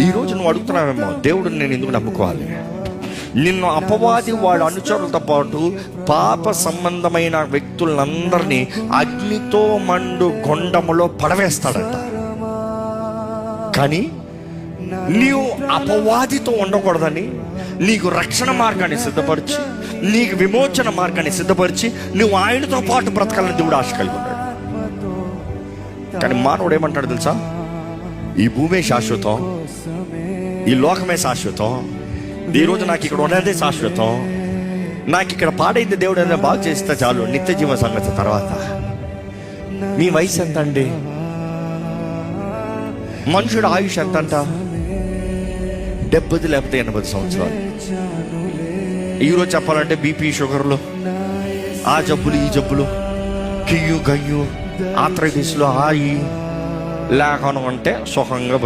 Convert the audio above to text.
ఈరోజు నువ్వు అడుగుతున్నావేమో, దేవుడు నేను ఎందుకు నమ్ముకోవాలి? నిన్ను అపవాది వాడు అనుచరులతో పాటు పాప సంబంధమైన వ్యక్తులందరినీ అగ్నితో మండు గొండములో పడవేస్తాడంట. కానీ నీవు అపవాదితో ఉండకూడదని నీకు రక్షణ మార్గాన్ని సిద్ధపరిచి, నీకు విమోచన మార్గాన్ని సిద్ధపరిచి, నువ్వు ఆయనతో పాటు బ్రతకాలని దేవుడు ఆశ కలిగి ఉన్నాడు. కానీ మానవుడు ఏమంటాడు తెలుసా? ఈ భూమే శాశ్వతం, ఈ లోకమే శాశ్వతం, ఈరోజు నాకు ఇక్కడ ఉన్నదే శాశ్వతం, నాకు ఇక్కడ పాడైతే దేవుడు ఏదైనా బాగు చేస్తే చాలు, నిత్య జీవ సంగతి తర్వాత. మీ వయసు ఎంత అండి? మనుషుడు ఆయుష్ ఎంత అంట? 70 లేకపోతే 80 సంవత్సరాలు. ఈరోజు చెప్పాలంటే బీపీ, షుగర్లు, ఆ జబ్బులు, ఈ జబ్బులు, కియ్యు గయ్యు, ఆర్థరైటిస్లు, లేకుండా ఉంటే సుఖంగా